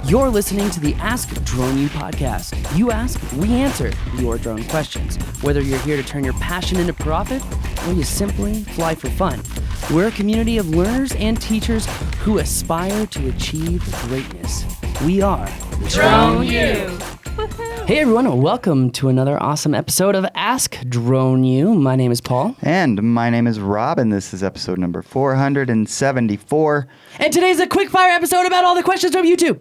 You're listening to the Ask Drone U podcast. You ask, we answer your drone questions. Whether you're here to turn your passion into profit or you simply fly for fun, we're a community of learners and teachers who aspire to achieve greatness. We are Drone U. Hey everyone, welcome to another awesome episode of Ask Drone U. My name is Paul. And my name is Rob, and this is episode number 474. And today's a quick fire episode about all the questions from YouTube.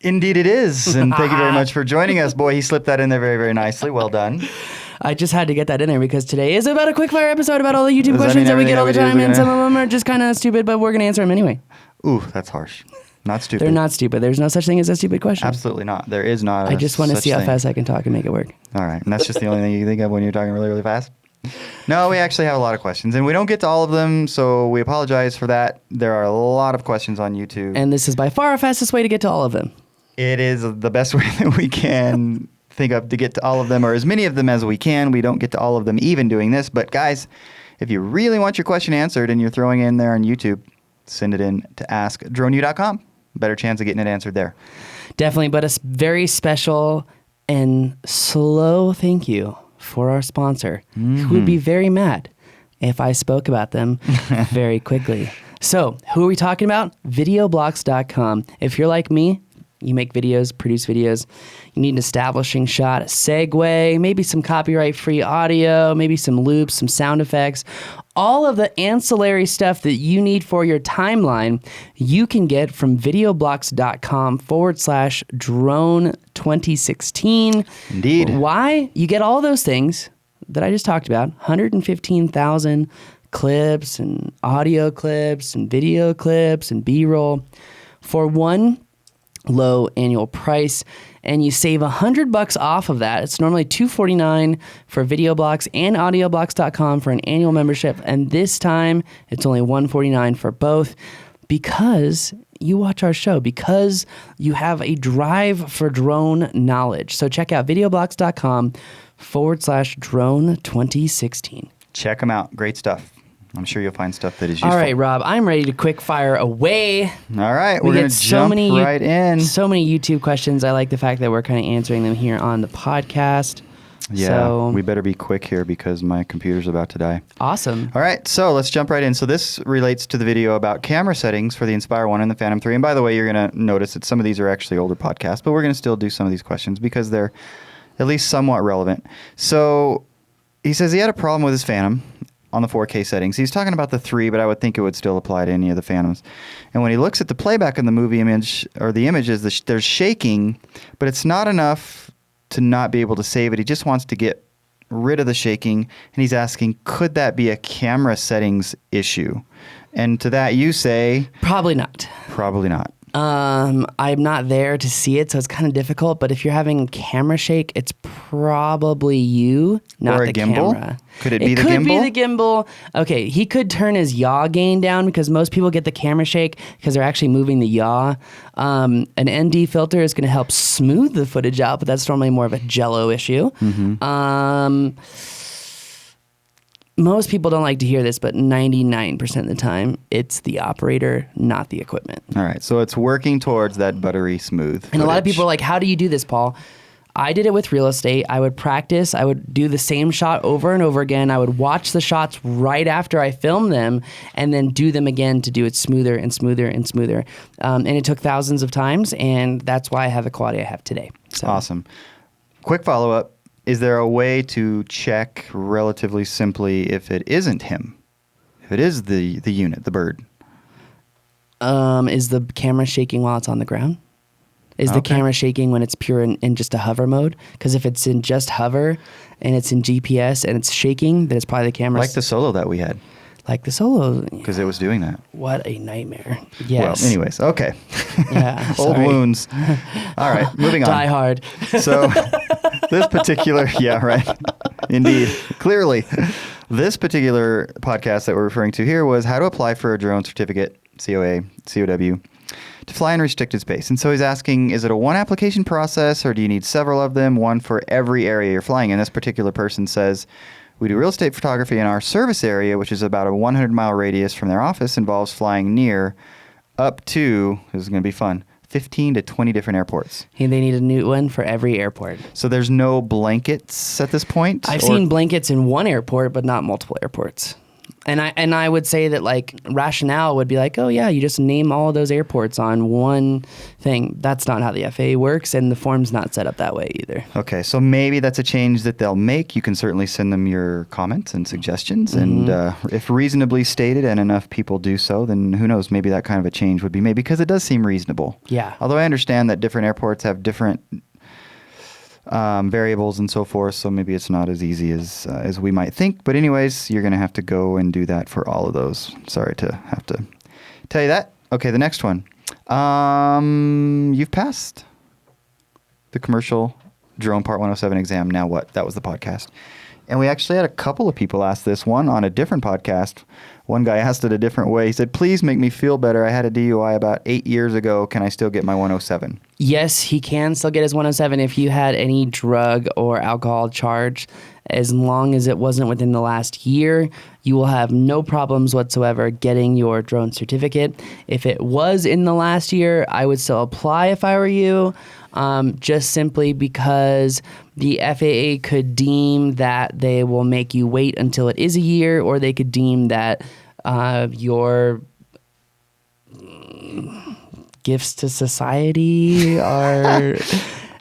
Indeed it is, and thank you very much for joining us. Boy, he slipped that in there very, very nicely. Well done. I just had to get that in there because today is about a quick fire episode about all the YouTube Does that questions mean that we get everything all the that we do time, is and gonna- some of them are just kind of stupid, but we're going to answer them anyway. Ooh, that's harsh. Not stupid. They're not stupid. There's no such thing as a stupid question. Absolutely not. There is not. I just want to such see how thing. fast I can talk and make it work. All right, and that's just the only thing you think of when you're talking really, really fast? No, we actually have a lot of questions, and we don't get to all of them, so we apologize for that. There are a lot of questions on YouTube. And this is by far our fastest way to get to all of them. It is the best way that we can think of to get to all of them, or as many of them as we can. We don't get to all of them even doing this. But guys, if you really want your question answered and you're throwing it in there on YouTube, send it in to askdroneu.com. Better chance of getting it answered there. Definitely, but a very special and slow thank you for our sponsor, who would be very mad if I spoke about them very quickly. So, who are we talking about? Videoblocks.com. If you're like me, you make videos, produce videos, you need an establishing shot, a segue, maybe some copyright-free audio, maybe some loops, some sound effects, all of the ancillary stuff that you need for your timeline, you can get from videoblocks.com/drone 2016. Indeed. Why? You get all those things that I just talked about, 115,000 clips and audio clips and video clips and B-roll for one low annual price, and you save $100 off of that. It's normally $249 for VideoBlocks and AudioBlocks.com for an annual membership, and this time it's only $149 for both because you watch our show, because you have a drive for drone knowledge. So check out videoblocks.com/drone 2016. Check them out. Great stuff. I'm sure you'll find stuff that is useful. All right, Rob, I'm ready to quick fire away. All right, We we're going get to jump right in. So many YouTube questions. I like the fact that we're kind of answering them here on the podcast. Yeah, So, we better be quick here because my computer's about to die. awesome. All right, so let's jump right in. So this relates to the video about camera settings for the Inspire 1 and the Phantom 3. And by the way, you're going to notice that some of these are actually older podcasts, but we're going to still do some of these questions because they're at least somewhat relevant. So he says he had a problem with his Phantom on the 4K settings. He's talking about the 3, but I would think it would still apply to any of the Phantoms. And when he looks at the playback in the movie image, or the images, there's shaking, but it's not enough to not be able to save it. He just wants to get rid of the shaking, and he's asking, could that be a camera settings issue? And to that you say, Probably not. probably not. I'm not there to see it, so it's kind of difficult. But if you're having camera shake, it's probably you, not Or a the gimbal? camera. Could it be the could gimbal? be the gimbal. Okay, he could turn his yaw gain down because most people get the camera shake because they're actually moving the yaw. An ND filter is going to help smooth the footage out, but that's normally more of a jello issue. Most people don't like to hear this, but 99% of the time, it's the operator, not the equipment. All right, so it's working towards that buttery smooth And a lot of footage. people are like, how do you do this, Paul? I did it with real estate. I would practice. I would do the same shot over and over again. I would watch the shots right after I filmed them and then do them again to do it smoother and smoother and smoother. And it took thousands of times, and that's why I have the quality I have today. So, Awesome. Quick follow-up. Is there a way to check relatively simply if it isn't him? If it is the unit, the bird? Is the camera shaking while it's on the ground? Is the Okay. camera shaking when it's pure in just a hover mode? Because if it's in just hover and it's in GPS and it's shaking, then it's probably the camera. Like the solo that we had, Like the solo. because it was doing that. What a nightmare. Yes. Well, anyways, okay. Yeah. Old sorry. wounds. All right, moving on. Die hard. So this particular, yeah, right. Indeed. Clearly. This particular podcast that we're referring to here was how to apply for a drone certificate, COA, COW, to fly in restricted space. And so he's asking, is it a one application process or do you need several of them, one for every area you're flying in? This particular person says, we do real estate photography in our service area, which is about a 100-mile radius from their office, involves flying near up to, this is going to be fun, 15 to 20 different airports. And they need a new one for every airport. So there's no blankets at this point? I've seen blankets in one airport, but not multiple airports. And I would say that like rationale would be like, oh yeah, you just name all those airports on one thing. That's not how the FAA works, and the form's not set up that way either. Okay, so maybe that's a change that they'll make. You can certainly send them your comments and suggestions, and if reasonably stated and enough people do so, then who knows, maybe that kind of a change would be made, because it does seem reasonable. Yeah. Although I understand that different airports have different variables and so forth, so maybe it's not as easy as we might think. But anyways, you're going to have to go and do that for all of those. Sorry to have to tell you that. Okay, the next one. You've passed the commercial drone Part 107 exam. Now what? That was the podcast. And we actually had a couple of people ask this one on a different podcast. One guy asked it a different way. He said, please make me feel better. I had a DUI about 8 years ago. Can I still get my 107? Yes, he can still get his 107 if you had any drug or alcohol charge. As long as it wasn't within the last year, you will have no problems whatsoever getting your drone certificate. If it was in the last year, I would still apply if I were you, just simply because the FAA could deem that they will make you wait until it is a year, or they could deem that your gifts to society are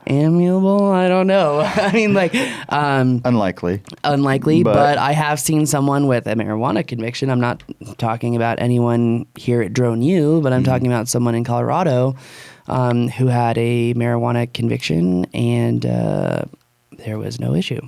amiable. I don't know. I mean, like, Unlikely, but I have seen someone with a marijuana conviction. I'm not talking about anyone here at Drone U, but I'm talking about someone in Colorado who had a marijuana conviction, and there was no issue.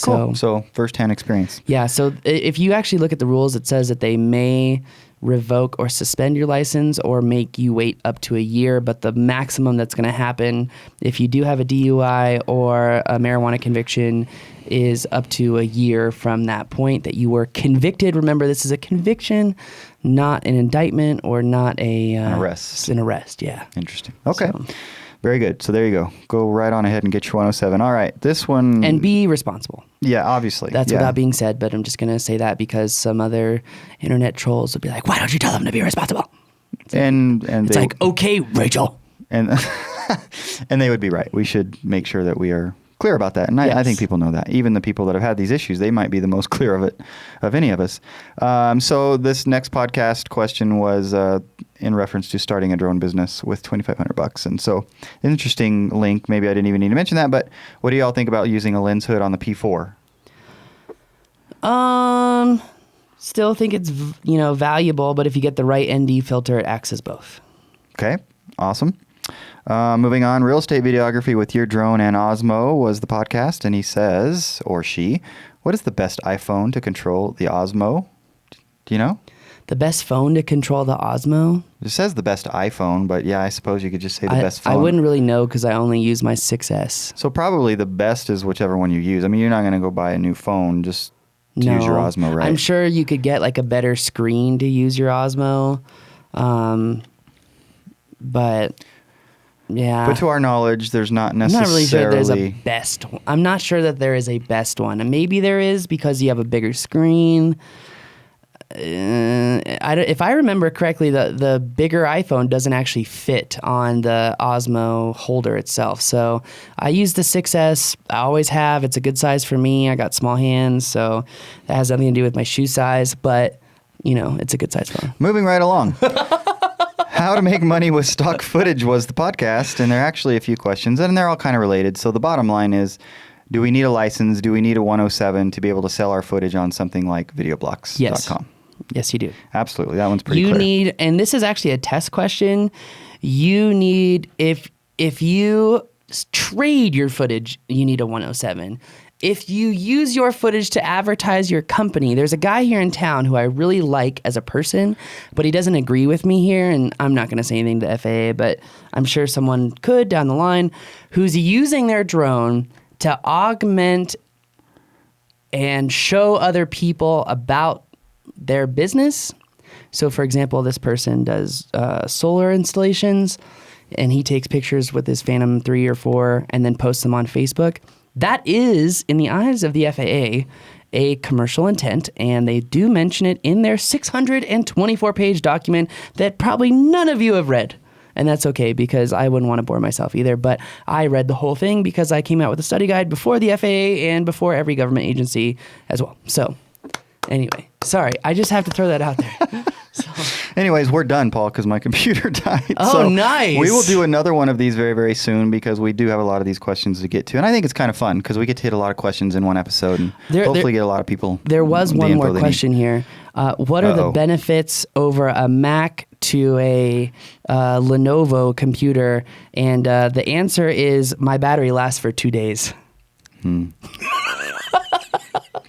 Cool. So first-hand experience. Yeah. So if you actually look at the rules, it says that they may revoke or suspend your license or make you wait up to a year. But the maximum that's going to happen if you do have a DUI or a marijuana conviction is up to a year from that point that you were convicted. Remember, this is a conviction, not an indictment or not an arrest. An arrest, yeah. Interesting. Okay. So. Very good. So there you go. Go right on ahead and get your 107. All right. This one. And be responsible. Yeah, obviously. That's without being said, but I'm just going to say that because some other internet trolls will be like, why don't you tell them to be responsible? And it's they, like, okay, Rachel. And and they would be right. We should make sure that we are clear about that. And I think people know that. Even the people that have had these issues, they might be the most clear of it, of any of us. So this next podcast question was in reference to starting a drone business with $2,500. And so an interesting link. Maybe I didn't even need to mention that, but what do y'all think about using a lens hood on the P4? Still think it's, valuable, but if you get the right ND filter, it acts as both. Okay. Awesome. Moving on, real estate videography with your drone and Osmo was the podcast, and he says, or she, what is the best iPhone to control the Osmo? Do you know? The best phone to control the Osmo? It says the best iPhone, but yeah, I suppose you could just say the best phone. I wouldn't really know because I only use my 6S. So probably the best is whichever one you use. I mean, you're not going to go buy a new phone just to use your Osmo, right? I'm sure you could get like a better screen to use your Osmo, but... Yeah. But to our knowledge, there's not necessarily... I'm not really sure there's a best one. I'm not sure that there is a best one. And maybe there is because you have a bigger screen. If I remember correctly, the bigger iPhone doesn't actually fit on the Osmo holder itself. So I use the 6S. I always have. It's a good size for me. I got small hands, so that has nothing to do with my shoe size. But, it's a good size phone. Moving right along. How to make money with stock footage was the podcast, and there are actually a few questions, and they're all kind of related. So the bottom line is, do we need a license? Do we need a 107 to be able to sell our footage on something like videoblocks.com? Yes, you do. Absolutely. That one's pretty clear. You need, and this is actually a test question, you need, if you trade your footage, you need a 107. If you use your footage to advertise your company, there's a guy here in town who I really like as a person, but he doesn't agree with me here, and I'm not going to say anything to the FAA, but I'm sure someone could down the line, who's using their drone to augment and show other people about their business. So, for example, this person does solar installations, and he takes pictures with his Phantom 3 or 4 and then posts them on Facebook. That is, in the eyes of the FAA, a commercial intent, and they do mention it in their 624-page document that probably none of you have read. And that's okay because I wouldn't want to bore myself either. But I read the whole thing because I came out with a study guide before the FAA and before every government agency as well. So anyway, sorry, I just have to throw that out there. Anyways, we're done, Paul, because my computer died. Oh, so nice. We will do another one of these very, very soon because we do have a lot of these questions to get to. And I think it's kind of fun because we get to hit a lot of questions in one episode and hopefully get a lot of people. There was one more question here. What are the benefits over a Mac to a Lenovo computer? And the answer is my battery lasts for 2 days.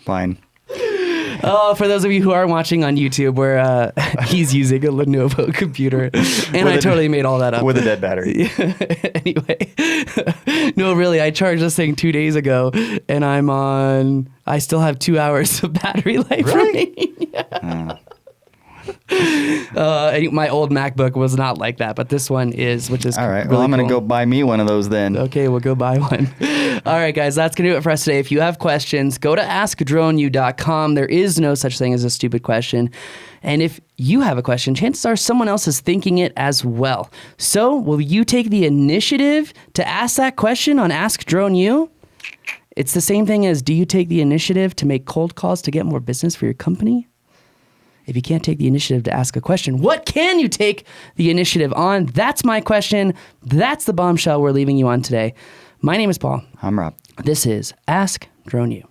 Fine. Oh, for those of you who are watching on YouTube, where he's using a Lenovo computer, and I totally made all that up. With a dead battery. Anyway, no, really, I charged this thing 2 days ago, and I still have 2 hours of battery life remaining. Yeah. My old MacBook was not like that, but this one is, which is all right. Really well, I'm going to cool. go buy me one of those then. Okay, we'll go buy one. All right, guys, that's going to do it for us today. If you have questions, go to askdroneu.com. There is no such thing as a stupid question. And if you have a question, chances are someone else is thinking it as well. So will you take the initiative to ask that question on Ask Drone U? It's the same thing as, do you take the initiative to make cold calls to get more business for your company? If you can't take the initiative to ask a question, what can you take the initiative on? That's my question. That's the bombshell we're leaving you on today. My name is Paul. I'm Rob. This is Ask Drone U.